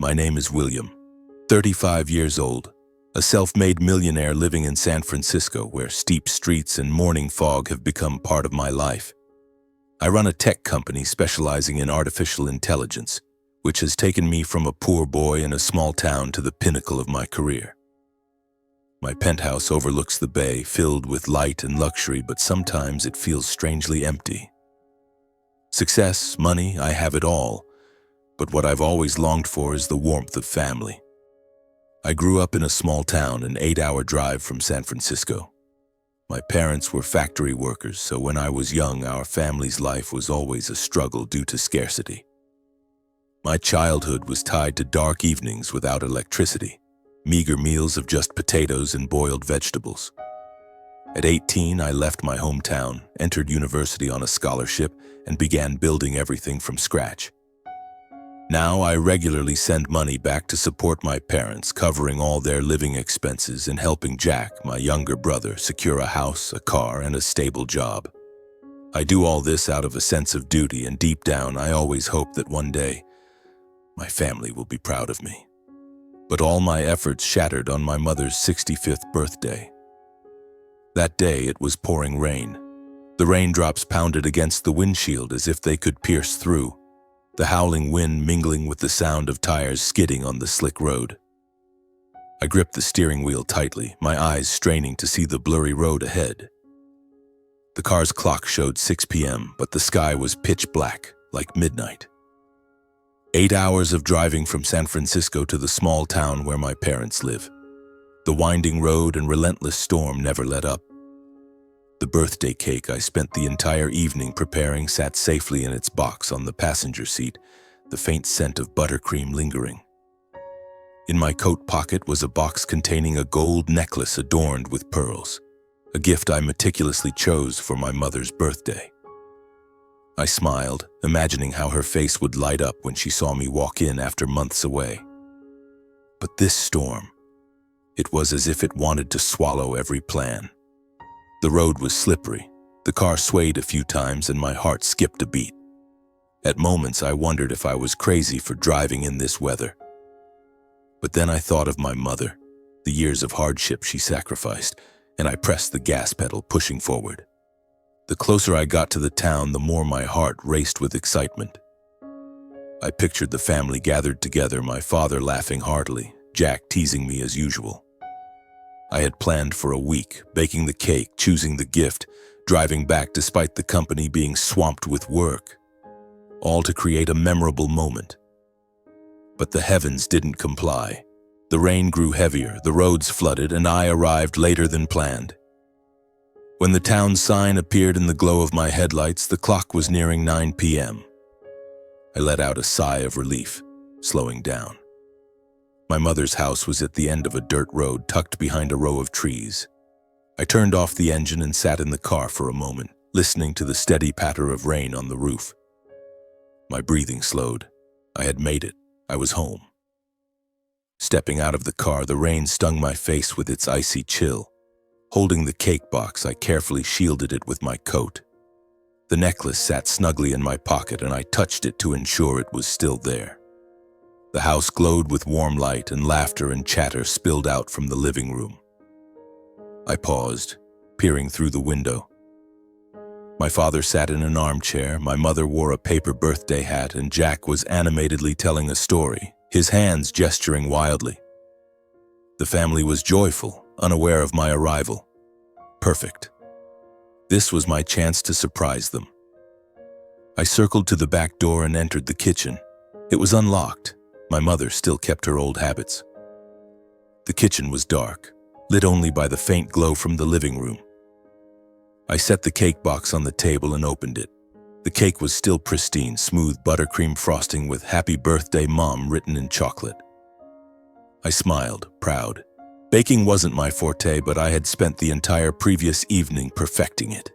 My name is William, 35 years old, a self-made millionaire living in San Francisco where steep streets and morning fog have become part of my life. I run a tech company specializing in artificial intelligence, which has taken me from a poor boy in a small town to the pinnacle of my career. My penthouse overlooks the bay, filled with light and luxury, but sometimes it feels strangely empty. Success, money, I have it all, but what I've always longed for is the warmth of family. I grew up in a small town, an 8-hour drive from San Francisco. My parents were factory workers, so when I was young, our family's life was always a struggle due to scarcity. My childhood was tied to dark evenings without electricity, meager meals of just potatoes and boiled vegetables. At 18, I left my hometown, entered university on a scholarship, and began building everything from scratch. Now I regularly send money back to support my parents, covering all their living expenses and helping Jack, my younger brother, secure a house, a car, and a stable job. I do all this out of a sense of duty, and deep down I always hope that one day my family will be proud of me. But all my efforts shattered on my mother's 65th birthday. That day it was pouring rain. The raindrops pounded against the windshield as if they could pierce through, the howling wind mingling with the sound of tires skidding on the slick road. I gripped the steering wheel tightly, my eyes straining to see the blurry road ahead. The car's clock showed 6 p.m., but the sky was pitch black, like midnight. 8 hours of driving from San Francisco to the small town where my parents live. The winding road and relentless storm never let up. The birthday cake I spent the entire evening preparing sat safely in its box on the passenger seat, the faint scent of buttercream lingering. In my coat pocket was a box containing a gold necklace adorned with pearls, a gift I meticulously chose for my mother's birthday. I smiled, imagining how her face would light up when she saw me walk in after months away. But this storm, it was as if it wanted to swallow every plan. The road was slippery, the car swayed a few times, and my heart skipped a beat. At moments I wondered if I was crazy for driving in this weather. But then I thought of my mother, the years of hardship she sacrificed, and I pressed the gas pedal, pushing forward. The closer I got to the town, the more my heart raced with excitement. I pictured the family gathered together, my father laughing heartily, Jack teasing me as usual. I had planned for a week, baking the cake, choosing the gift, driving back despite the company being swamped with work, all to create a memorable moment. But the heavens didn't comply. The rain grew heavier, the roads flooded, and I arrived later than planned. When the town sign appeared in the glow of my headlights, the clock was nearing 9 p.m. I let out a sigh of relief, slowing down. My mother's house was at the end of a dirt road tucked behind a row of trees. I turned off the engine and sat in the car for a moment, listening to the steady patter of rain on the roof. My breathing slowed. I had made it. I was home. Stepping out of the car, the rain stung my face with its icy chill. Holding the cake box, I carefully shielded it with my coat. The necklace sat snugly in my pocket, and I touched it to ensure it was still there. The house glowed with warm light, and laughter and chatter spilled out from the living room. I paused, peering through the window. My father sat in an armchair, my mother wore a paper birthday hat, and Jack was animatedly telling a story, his hands gesturing wildly. The family was joyful, unaware of my arrival. Perfect. This was my chance to surprise them. I circled to the back door and entered the kitchen. It was unlocked. My mother still kept her old habits. The kitchen was dark, lit only by the faint glow from the living room. I set the cake box on the table and opened it. The cake was still pristine, smooth buttercream frosting with "Happy Birthday, Mom" written in chocolate. I smiled, proud. Baking wasn't my forte, but I had spent the entire previous evening perfecting it.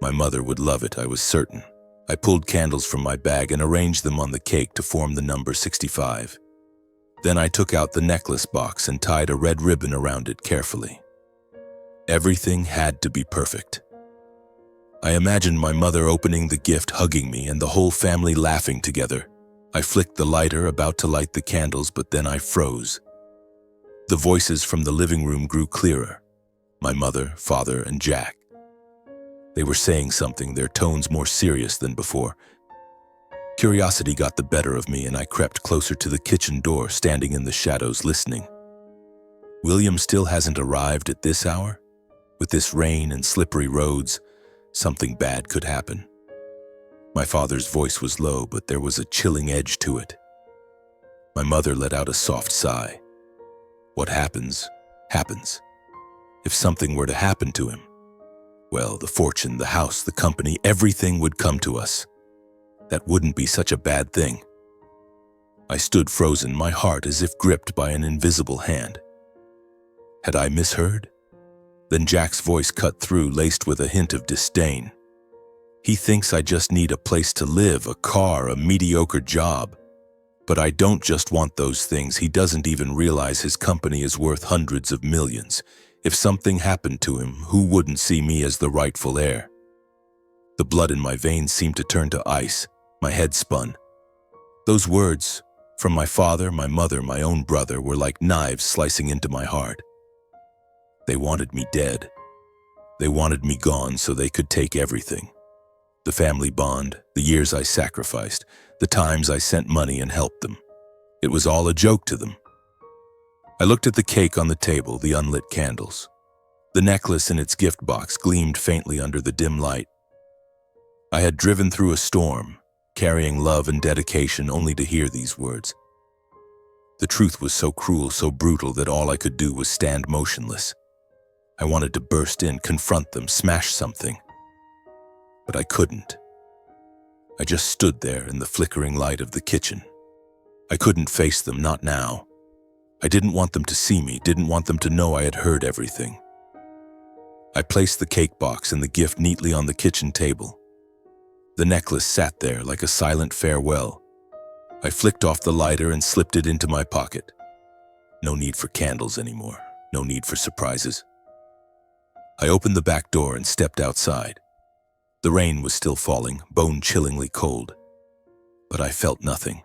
My mother would love it, I was certain. I pulled candles from my bag and arranged them on the cake to form the number 65. Then I took out the necklace box and tied a red ribbon around it carefully. Everything had to be perfect. I imagined my mother opening the gift, hugging me, and the whole family laughing together. I flicked the lighter, about to light the candles, but then I froze. The voices from the living room grew clearer. My mother, father, and Jack. They were saying something, their tones more serious than before. Curiosity got the better of me, and I crept closer to the kitchen door, standing in the shadows, listening. William still hasn't arrived at this hour? With this rain and slippery roads, something bad could happen. My father's voice was low, but there was a chilling edge to it. My mother let out a soft sigh. What happens, happens. If something were to happen to him, well, the fortune, the house, the company, everything would come to us. That wouldn't be such a bad thing. I stood frozen, my heart as if gripped by an invisible hand. Had I misheard? Then Jack's voice cut through, laced with a hint of disdain. He thinks I just need a place to live, a car, a mediocre job. But I don't just want those things. He doesn't even realize his company is worth hundreds of millions. If something happened to him, who wouldn't see me as the rightful heir? The blood in my veins seemed to turn to ice. My head spun. Those words, from my father, my mother, my own brother, were like knives slicing into my heart. They wanted me dead. They wanted me gone so they could take everything. The family bond, the years I sacrificed, the times I sent money and helped them. It was all a joke to them. I looked at the cake on the table, the unlit candles. The necklace in its gift box gleamed faintly under the dim light. I had driven through a storm, carrying love and dedication, only to hear these words. The truth was so cruel, so brutal, that all I could do was stand motionless. I wanted to burst in, confront them, smash something. But I couldn't. I just stood there in the flickering light of the kitchen. I couldn't face them, not now. I didn't want them to see me, didn't want them to know I had heard everything. I placed the cake box and the gift neatly on the kitchen table. The necklace sat there like a silent farewell. I flicked off the lighter and slipped it into my pocket. No need for candles anymore, no need for surprises. I opened the back door and stepped outside. The rain was still falling, bone-chillingly cold. But I felt nothing.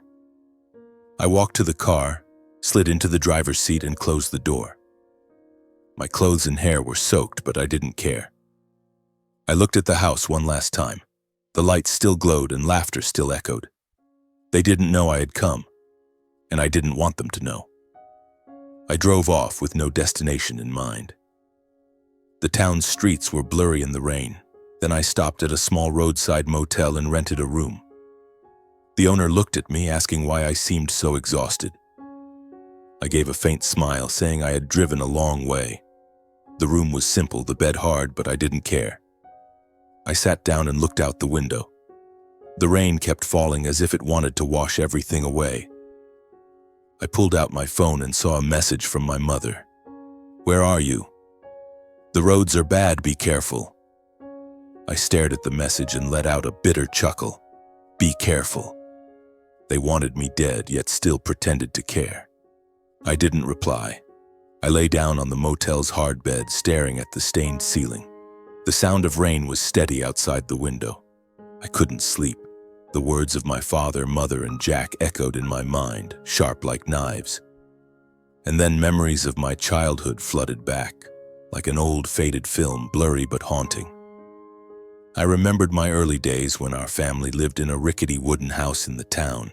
I walked to the car, slid into the driver's seat and closed the door. My clothes and hair were soaked, but I didn't care. I looked at the house one last time. The lights still glowed and laughter still echoed. They didn't know I had come, and I didn't want them to know. I drove off with no destination in mind. The town's streets were blurry in the rain. Then I stopped at a small roadside motel and rented a room. The owner looked at me, asking why I seemed so exhausted. I gave a faint smile, saying I had driven a long way. The room was simple, the bed hard, but I didn't care. I sat down and looked out the window. The rain kept falling as if it wanted to wash everything away. I pulled out my phone and saw a message from my mother. "Where are you? The roads are bad, be careful." I stared at the message and let out a bitter chuckle. Be careful. They wanted me dead, yet still pretended to care. I didn't reply. I lay down on the motel's hard bed, staring at the stained ceiling. The sound of rain was steady outside the window. I couldn't sleep. The words of my father, mother, and Jack echoed in my mind, sharp like knives. And then memories of my childhood flooded back, like an old faded film, blurry but haunting. I remembered my early days when our family lived in a rickety wooden house in the town.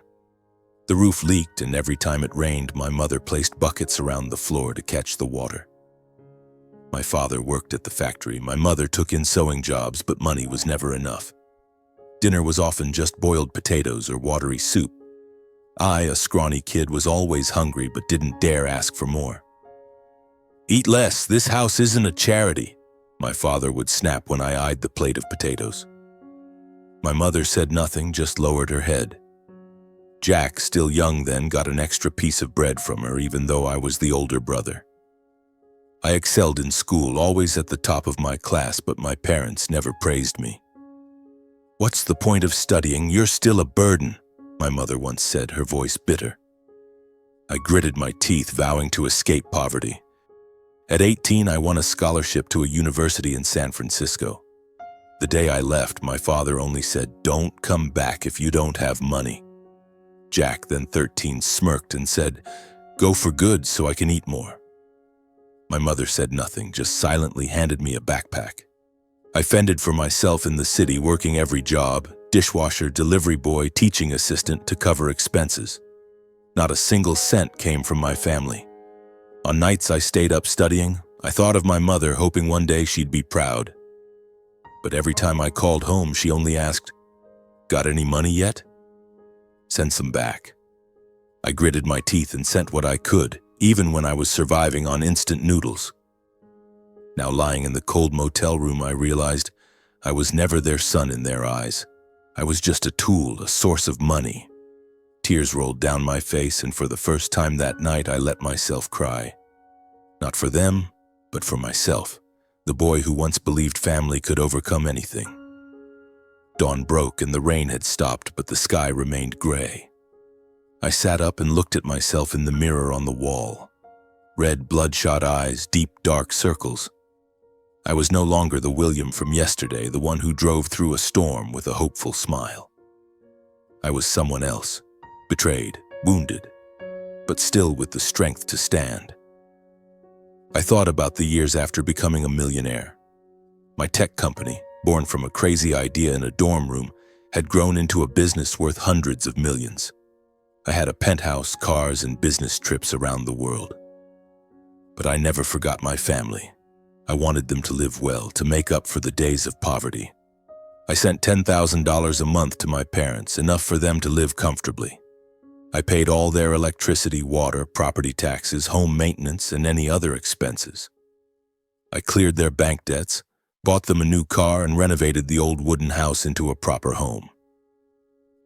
The roof leaked, and every time it rained, my mother placed buckets around the floor to catch the water. My father worked at the factory. My mother took in sewing jobs, but money was never enough. Dinner was often just boiled potatoes or watery soup. I, a scrawny kid, was always hungry but didn't dare ask for more. "Eat less, this house isn't a charity," my father would snap when I eyed the plate of potatoes. My mother said nothing, just lowered her head. Jack, still young then, got an extra piece of bread from her, even though I was the older brother. I excelled in school, always at the top of my class, but my parents never praised me. "What's the point of studying? You're still a burden," my mother once said, her voice bitter. I gritted my teeth, vowing to escape poverty. At 18, I won a scholarship to a university in San Francisco. The day I left, my father only said, "Don't come back if you don't have money." Jack, then 13, smirked and said, "Go for good so I can eat more." My mother said nothing, just silently handed me a backpack. I fended for myself in the city, working every job, dishwasher, delivery boy, teaching assistant, to cover expenses. Not a single cent came from my family. On nights I stayed up studying, I thought of my mother, hoping one day she'd be proud. But every time I called home, she only asked, "Got any money yet?" "Send some back." I gritted my teeth and sent what I could, even when I was surviving on instant noodles. Now lying in the cold motel room, I realized I was never their son in their eyes. I was just a tool, a source of money. Tears rolled down my face, and for the first time that night, I let myself cry. Not for them, but for myself, the boy who once believed family could overcome anything. Dawn broke and the rain had stopped, but the sky remained gray. I sat up and looked at myself in the mirror on the wall. Red, bloodshot eyes, deep, dark circles. I was no longer the William from yesterday, the one who drove through a storm with a hopeful smile. I was someone else, betrayed, wounded, but still with the strength to stand. I thought about the years after becoming a millionaire. My tech company, born from a crazy idea in a dorm room, had grown into a business worth hundreds of millions. I had a penthouse, cars, and business trips around the world. But I never forgot my family. I wanted them to live well, to make up for the days of poverty. I sent $10,000 a month to my parents, enough for them to live comfortably. I paid all their electricity, water, property taxes, home maintenance, and any other expenses. I cleared their bank debts, bought them a new car, and renovated the old wooden house into a proper home.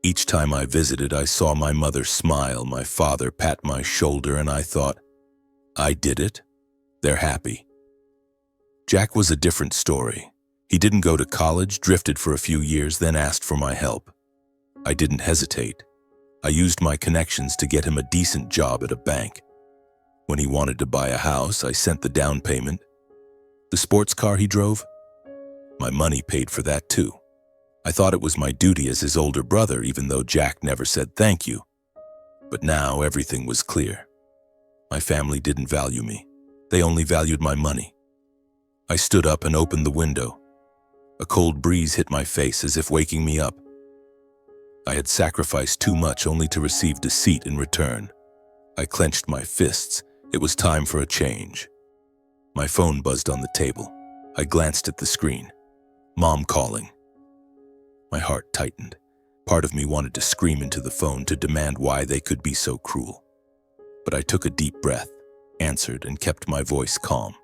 Each time I visited, I saw my mother smile, my father pat my shoulder, and I thought, I did it. They're happy. Jack was a different story. He didn't go to college, drifted for a few years, then asked for my help. I didn't hesitate. I used my connections to get him a decent job at a bank. When he wanted to buy a house, I sent the down payment. The sports car he drove? My money paid for that too. I thought it was my duty as his older brother, even though Jack never said thank you. But now everything was clear. My family didn't value me. They only valued my money. I stood up and opened the window. A cold breeze hit my face as if waking me up. I had sacrificed too much only to receive deceit in return. I clenched my fists. It was time for a change. My phone buzzed on the table. I glanced at the screen. Mom calling. My heart tightened. Part of me wanted to scream into the phone to demand why they could be so cruel. But I took a deep breath, answered, and kept my voice calm.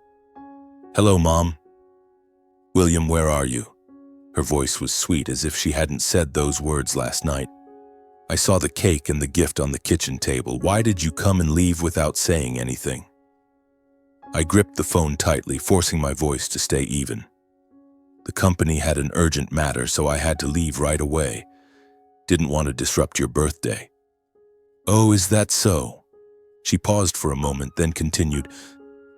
"Hello, Mom." "William, where are you?" Her voice was sweet, as if she hadn't said those words last night. "I saw the cake and the gift on the kitchen table. Why did you come and leave without saying anything?" I gripped the phone tightly, forcing my voice to stay even. "The company had an urgent matter, so I had to leave right away. Didn't want to disrupt your birthday." "Oh, is that so?" She paused for a moment, then continued,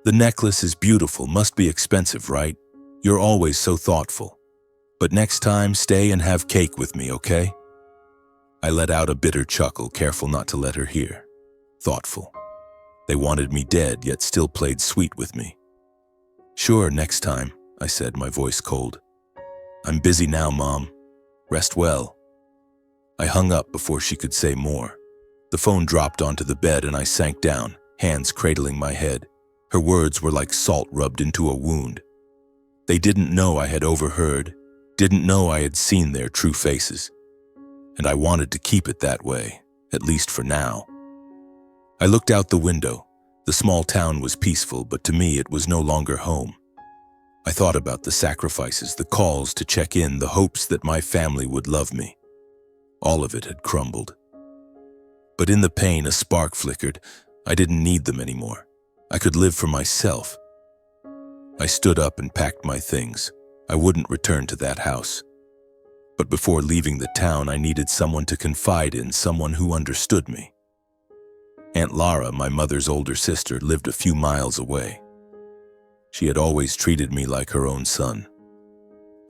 "The necklace is beautiful, must be expensive, right? You're always so thoughtful. But next time, stay and have cake with me, okay?" I let out a bitter chuckle, careful not to let her hear. Thoughtful. They wanted me dead, yet still played sweet with me. "Sure, next time," I said, my voice cold. "I'm busy now, Mom. Rest well." I hung up before she could say more. The phone dropped onto the bed and I sank down, hands cradling my head. Her words were like salt rubbed into a wound. They didn't know I had overheard, didn't know I had seen their true faces. And I wanted to keep it that way, at least for now. I looked out the window. The small town was peaceful, but to me it was no longer home. I thought about the sacrifices, the calls to check in, the hopes that my family would love me. All of it had crumbled. But in the pain, a spark flickered. I didn't need them anymore. I could live for myself. I stood up and packed my things. I wouldn't return to that house. But before leaving the town, I needed someone to confide in, someone who understood me. Aunt Lara, my mother's older sister, lived a few miles away. She had always treated me like her own son.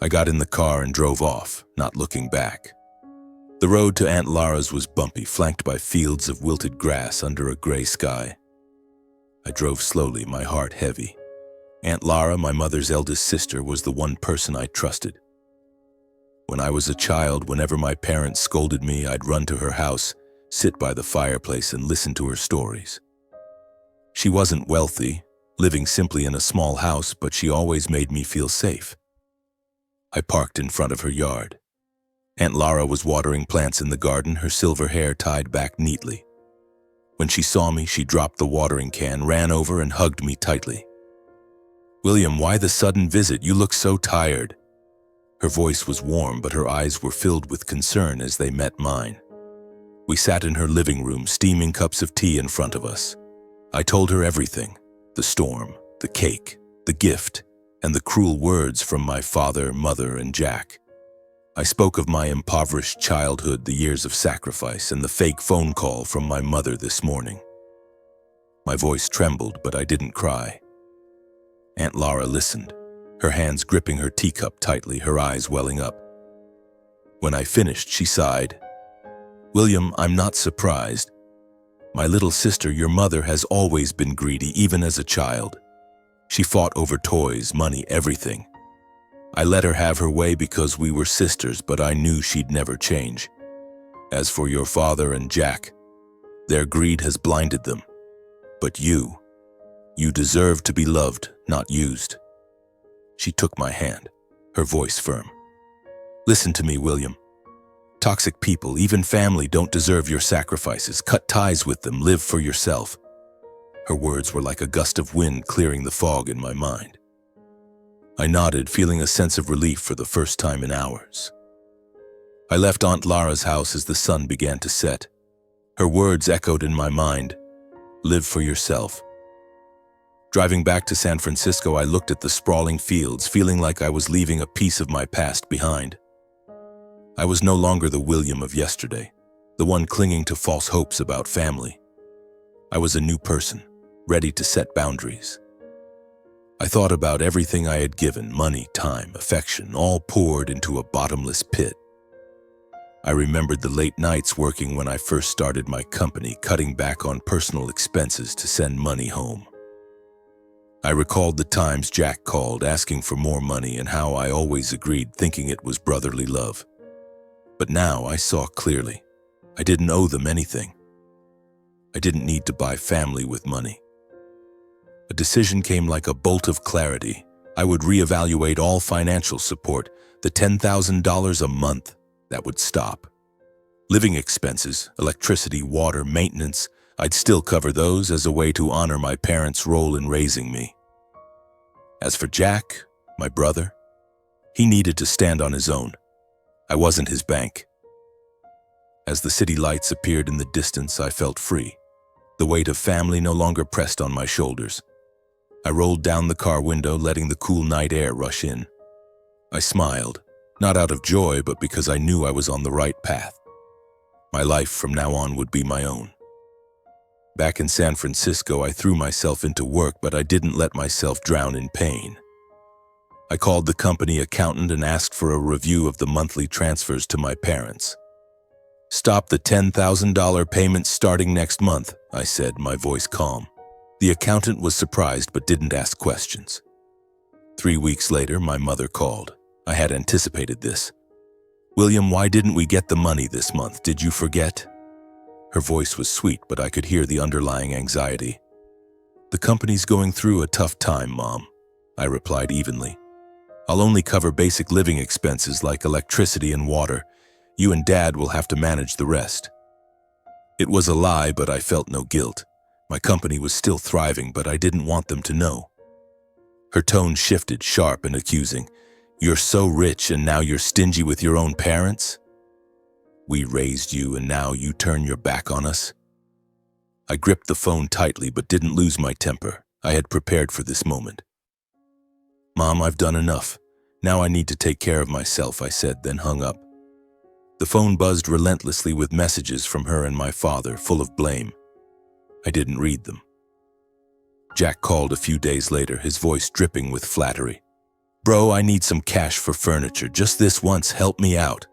I got in the car and drove off, not looking back. The road to Aunt Lara's was bumpy, flanked by fields of wilted grass under a gray sky. I drove slowly, my heart heavy. Aunt Lara, my mother's eldest sister, was the one person I trusted. When I was a child, whenever my parents scolded me, I'd run to her house, sit by the fireplace, and listen to her stories. She wasn't wealthy, living simply in a small house, but she always made me feel safe. I parked in front of her yard. Aunt Lara was watering plants in the garden, her silver hair tied back neatly. When she saw me, she dropped the watering can, ran over, and hugged me tightly. "William, why the sudden visit? You look so tired." Her voice was warm, but her eyes were filled with concern as they met mine. We sat in her living room, steaming cups of tea in front of us. I told her everything: the storm, the cake, the gift, and the cruel words from my father, mother, and Jack. I spoke of my impoverished childhood, the years of sacrifice, and the fake phone call from my mother this morning. My voice trembled, but I didn't cry. Aunt Lara listened, her hands gripping her teacup tightly, her eyes welling up. When I finished, she sighed. "William, I'm not surprised. My little sister, your mother, has always been greedy, even as a child. She fought over toys, money, everything. I let her have her way because we were sisters, but I knew she'd never change. As for your father and Jack, their greed has blinded them. But you deserve to be loved, not used." She took my hand, her voice firm. "Listen to me, William. Toxic people, even family, don't deserve your sacrifices. Cut ties with them, live for yourself." Her words were like a gust of wind clearing the fog in my mind. I nodded, feeling a sense of relief for the first time in hours. I left Aunt Lara's house as the sun began to set. Her words echoed in my mind: live for yourself. Driving back to San Francisco, I looked at the sprawling fields, feeling like I was leaving a piece of my past behind. I was no longer the William of yesterday, the one clinging to false hopes about family. I was a new person, ready to set boundaries. I thought about everything I had given: money, time, affection, all poured into a bottomless pit. I remembered the late nights working when I first started my company, cutting back on personal expenses to send money home. I recalled the times Jack called asking for more money and how I always agreed, thinking it was brotherly love. But now I saw clearly. I didn't owe them anything. I didn't need to buy family with money. A decision came like a bolt of clarity. I would reevaluate all financial support. The $10,000 a month, that would stop. Living expenses, electricity, water, maintenance, I'd still cover those as a way to honor my parents' role in raising me. As for Jack, my brother, he needed to stand on his own. I wasn't his bank. As the city lights appeared in the distance, I felt free. The weight of family no longer pressed on my shoulders. I rolled down the car window, letting the cool night air rush in. I smiled, not out of joy, but because I knew I was on the right path. My life from now on would be my own. Back in San Francisco, I threw myself into work, but I didn't let myself drown in pain. I called the company accountant and asked for a review of the monthly transfers to my parents. "Stop the $10,000 payments starting next month," I said, my voice calm. The accountant was surprised but didn't ask questions. 3 weeks later, my mother called. I had anticipated this. "William, why didn't we get the money this month? Did you forget?" Her voice was sweet, but I could hear the underlying anxiety. "The company's going through a tough time, Mom," I replied evenly. "I'll only cover basic living expenses like electricity and water. You and Dad will have to manage the rest." It was a lie, but I felt no guilt. My company was still thriving, but I didn't want them to know. Her tone shifted, sharp and accusing. "You're so rich and now you're stingy with your own parents? We raised you and now you turn your back on us?" I gripped the phone tightly but didn't lose my temper. I had prepared for this moment. "Mom, I've done enough. Now I need to take care of myself," I said, then hung up. The phone buzzed relentlessly with messages from her and my father, full of blame. I didn't read them. Jack called a few days later, his voice dripping with flattery. "Bro, I need some cash for furniture. Just this once, help me out."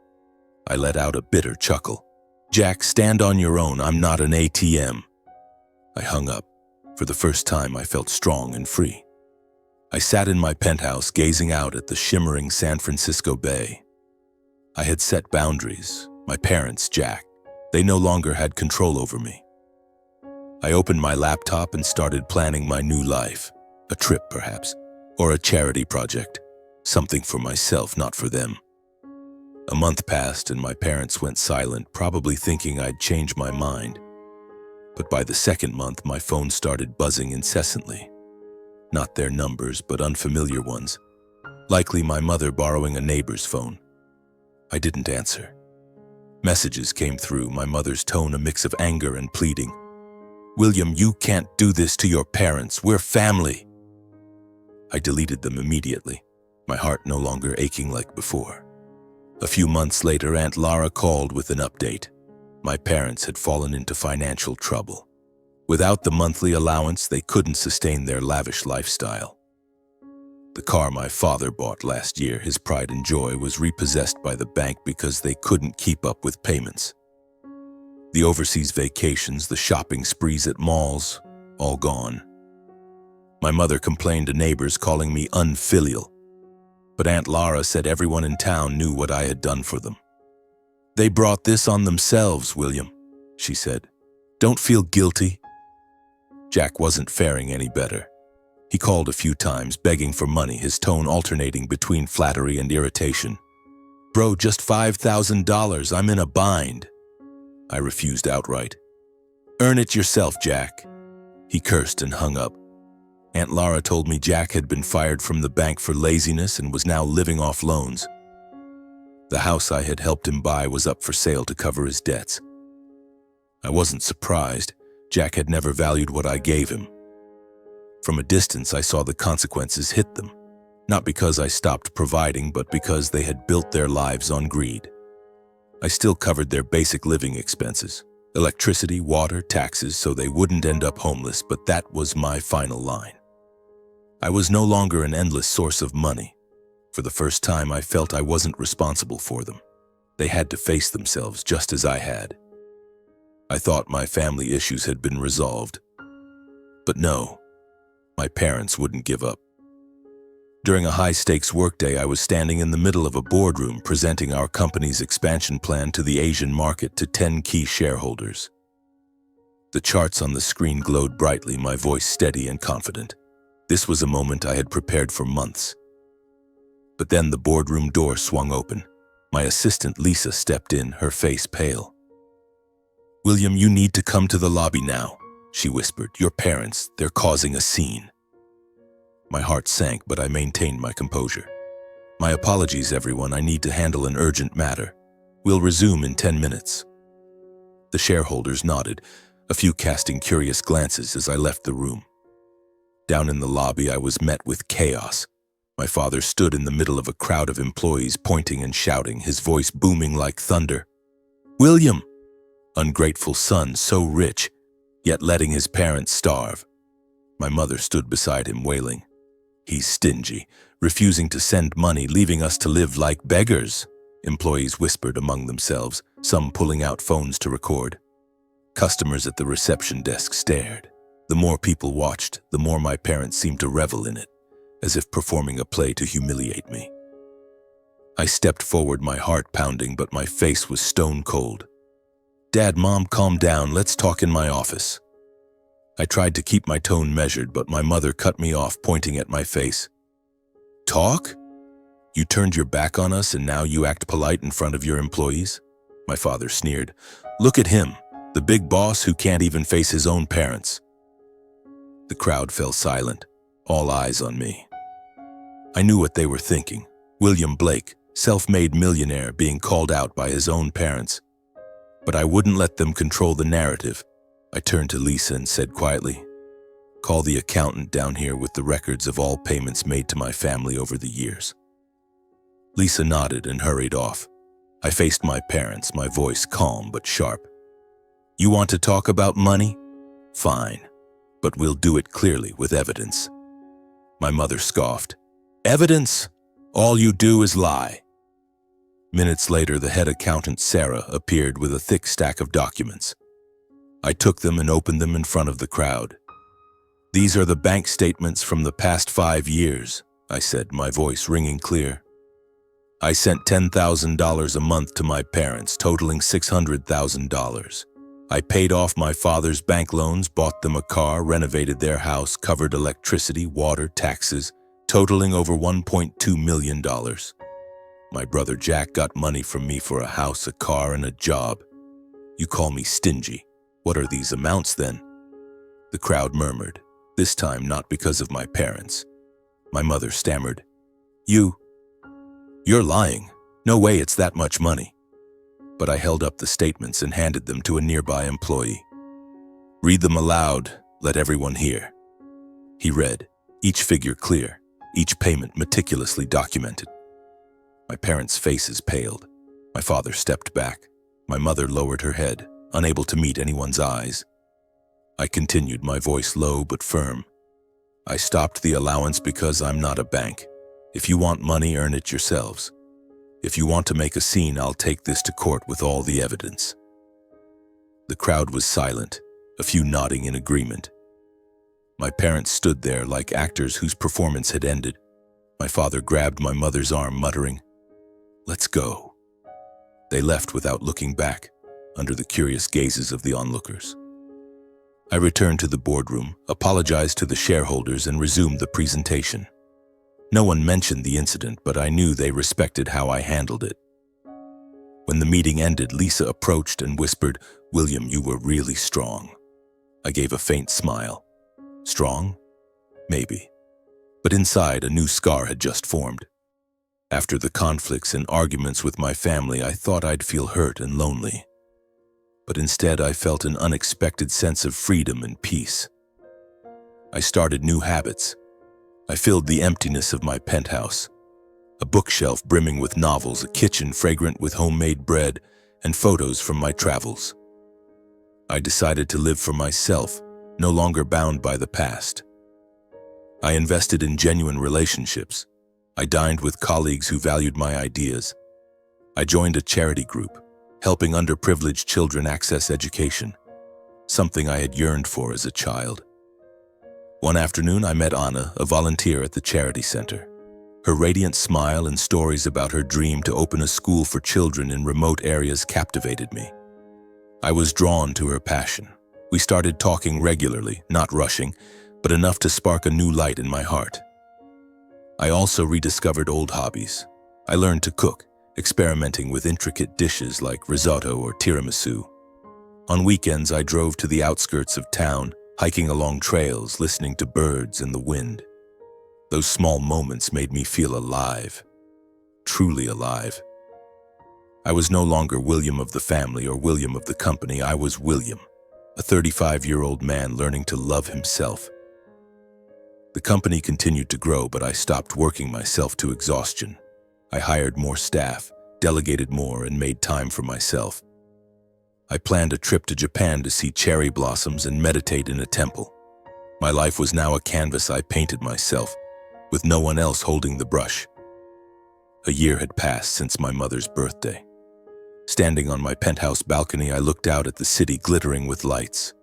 I let out a bitter chuckle. Jack, stand on your own. I'm not an ATM. I hung up. For the first time, I felt strong and free. I sat in my penthouse, gazing out at the shimmering San Francisco Bay. I had set boundaries. My parents, Jack, they no longer had control over me. I opened my laptop and started planning my new life. A trip, perhaps, or a charity project. Something for myself, not for them. A month passed and my parents went silent, probably thinking I'd changed my mind. But by the second month, my phone started buzzing incessantly. Not their numbers, but unfamiliar ones. Likely my mother borrowing a neighbor's phone. I didn't answer. Messages came through, my mother's tone a mix of anger and pleading. William, you can't do this to your parents. We're family. I deleted them immediately, my heart no longer aching like before. A few months later, Aunt Lara called with an update. My parents had fallen into financial trouble. Without the monthly allowance, they couldn't sustain their lavish lifestyle. The car my father bought last year, his pride and joy, was repossessed by the bank because they couldn't keep up with payments. The overseas vacations, the shopping sprees at malls, all gone. My mother complained to neighbors, calling me unfilial. But Aunt Lara said everyone in town knew what I had done for them. They brought this on themselves, William, she said. Don't feel guilty. Jack wasn't faring any better. He called a few times, begging for money, his tone alternating between flattery and irritation. Bro, just $5,000, I'm in a bind. I refused outright. Earn it yourself, Jack. He cursed and hung up. Aunt Lara told me Jack had been fired from the bank for laziness and was now living off loans. The house I had helped him buy was up for sale to cover his debts. I wasn't surprised. Jack had never valued what I gave him. From a distance, I saw the consequences hit them, not because I stopped providing, but because they had built their lives on greed. I still covered their basic living expenses, electricity, water, taxes, so they wouldn't end up homeless, but that was my final line. I was no longer an endless source of money. For the first time, I felt I wasn't responsible for them. They had to face themselves just as I had. I thought my family issues had been resolved. But no, my parents wouldn't give up. During a high-stakes workday, I was standing in the middle of a boardroom presenting our company's expansion plan to the Asian market to 10 key shareholders. The charts on the screen glowed brightly, my voice steady and confident. This was a moment I had prepared for months. But then the boardroom door swung open. My assistant Lisa stepped in, her face pale. William, you need to come to the lobby now, she whispered. Your parents, they're causing a scene. My heart sank, but I maintained my composure. My apologies, everyone. I need to handle an urgent matter. We'll resume in 10 minutes. The shareholders nodded, a few casting curious glances as I left the room. Down in the lobby, I was met with chaos. My father stood in the middle of a crowd of employees, pointing and shouting, his voice booming like thunder. William! Ungrateful son, so rich, yet letting his parents starve. My mother stood beside him, wailing. He's stingy, refusing to send money, leaving us to live like beggars, employees whispered among themselves, some pulling out phones to record. Customers at the reception desk stared. The more people watched, the more my parents seemed to revel in it, as if performing a play to humiliate me. I stepped forward, my heart pounding, but my face was stone cold. Dad, Mom, calm down, let's talk in my office. I tried to keep my tone measured, but my mother cut me off, pointing at my face. Talk? You turned your back on us and now you act polite in front of your employees? My father sneered. Look at him, the big boss who can't even face his own parents. The crowd fell silent, all eyes on me. I knew what they were thinking. William Blake, self-made millionaire, being called out by his own parents. But I wouldn't let them control the narrative. I turned to Lisa and said quietly, call the accountant down here with the records of all payments made to my family over the years. Lisa nodded and hurried off. I faced my parents, my voice calm but sharp. You want to talk about money? Fine, but we'll do it clearly with evidence. My mother scoffed. Evidence? All you do is lie. Minutes later, the head accountant, Sarah, appeared with a thick stack of documents. I took them and opened them in front of the crowd. "These are the bank statements from the past 5 years," I said, my voice ringing clear. "I sent $10,000 a month to my parents, totaling $600,000. I paid off my father's bank loans, bought them a car, renovated their house, covered electricity, water, taxes, totaling over $1.2 million. My brother Jack got money from me for a house, a car, and a job. You call me stingy. What are these amounts then?" The crowd murmured, this time not because of my parents. My mother stammered, You're lying. No way it's that much money." But I held up the statements and handed them to a nearby employee. "Read them aloud, let everyone hear." He read, each figure clear, each payment meticulously documented. My parents' faces paled. My father stepped back. My mother lowered her head, unable to meet anyone's eyes. I continued, my voice low but firm. "I stopped the allowance because I'm not a bank. If you want money, earn it yourselves. If you want to make a scene, I'll take this to court with all the evidence." The crowd was silent, a few nodding in agreement. My parents stood there like actors whose performance had ended. My father grabbed my mother's arm, muttering, "Let's go." They left without looking back, under the curious gazes of the onlookers. I returned to the boardroom, apologized to the shareholders, and resumed the presentation. No one mentioned the incident, but I knew they respected how I handled it. When the meeting ended, Lisa approached and whispered, "William, you were really strong." I gave a faint smile. Strong? Maybe. But inside, a new scar had just formed. After the conflicts and arguments with my family, I thought I'd feel hurt and lonely. But instead, I felt an unexpected sense of freedom and peace. I started new habits. I filled the emptiness of my penthouse. A bookshelf brimming with novels, a kitchen fragrant with homemade bread, and photos from my travels. I decided to live for myself, no longer bound by the past. I invested in genuine relationships. I dined with colleagues who valued my ideas. I joined a charity group, helping underprivileged children access education, something I had yearned for as a child. One afternoon, I met Anna, a volunteer at the charity center. Her radiant smile and stories about her dream to open a school for children in remote areas captivated me. I was drawn to her passion. We started talking regularly, not rushing, but enough to spark a new light in my heart. I also rediscovered old hobbies. I learned to cook, experimenting with intricate dishes like risotto or tiramisu. On weekends, I drove to the outskirts of town, hiking along trails, listening to birds and the wind. Those small moments made me feel alive, truly alive. I was no longer William of the family or William of the company. I was William, a 35-year-old man learning to love himself. The company continued to grow, but I stopped working myself to exhaustion. I hired more staff, delegated more, and made time for myself. I planned a trip to Japan to see cherry blossoms and meditate in a temple. My life was now a canvas I painted myself, with no one else holding the brush. A year had passed since my mother's birthday. Standing on my penthouse balcony, I looked out at the city glittering with lights.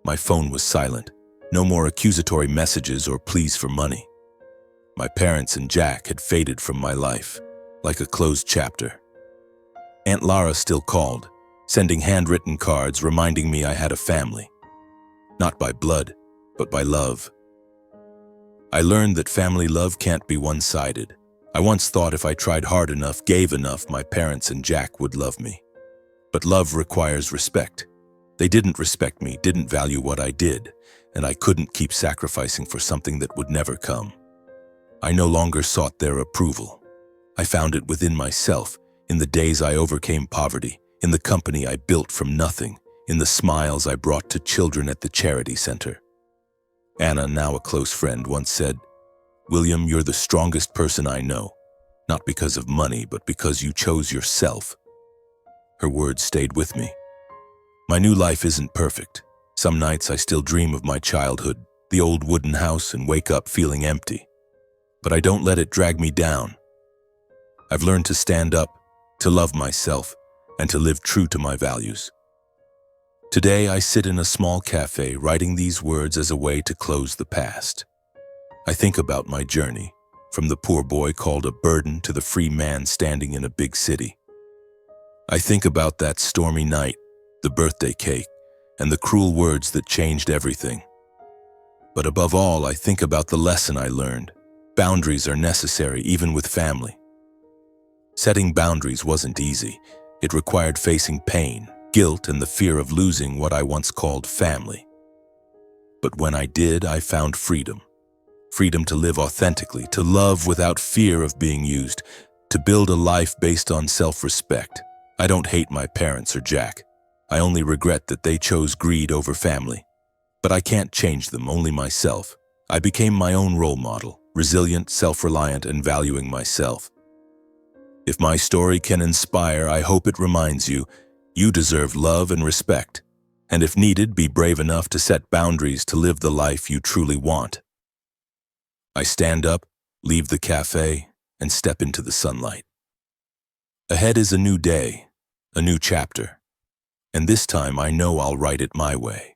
My phone was silent. No more accusatory messages or pleas for money. My parents and Jack had faded from my life, like a closed chapter. Aunt Lara still called, sending handwritten cards reminding me I had a family. Not by blood, but by love. I learned that family love can't be one-sided. I once thought if I tried hard enough, gave enough, my parents and Jack would love me. But love requires respect. They didn't respect me, didn't value what I did, and I couldn't keep sacrificing for something that would never come. I no longer sought their approval. I found it within myself, in the days I overcame poverty, in the company I built from nothing, in the smiles I brought to children at the charity center. Anna, now a close friend, once said, "William, you're the strongest person I know, not because of money, but because you chose yourself." Her words stayed with me. My new life isn't perfect. Some nights I still dream of my childhood, the old wooden house, and wake up feeling empty. But I don't let it drag me down. I've learned to stand up, to love myself, and to live true to my values. Today, I sit in a small cafe writing these words as a way to close the past. I think about my journey, from the poor boy called a burden to the free man standing in a big city. I think about that stormy night, the birthday cake, and the cruel words that changed everything. But above all, I think about the lesson I learned. Boundaries are necessary, even with family. Setting boundaries wasn't easy. It required facing pain, guilt, and the fear of losing what I once called family. But when I did, I found freedom. Freedom to live authentically, to love without fear of being used, to build a life based on self-respect. I don't hate my parents or Jack. I only regret that they chose greed over family. But I can't change them, only myself. I became my own role model, resilient, self-reliant, and valuing myself. If my story can inspire, I hope it reminds you, you deserve love and respect. And if needed, be brave enough to set boundaries to live the life you truly want. I stand up, leave the cafe, and step into the sunlight. Ahead is a new day, a new chapter. And this time I know I'll write it my way.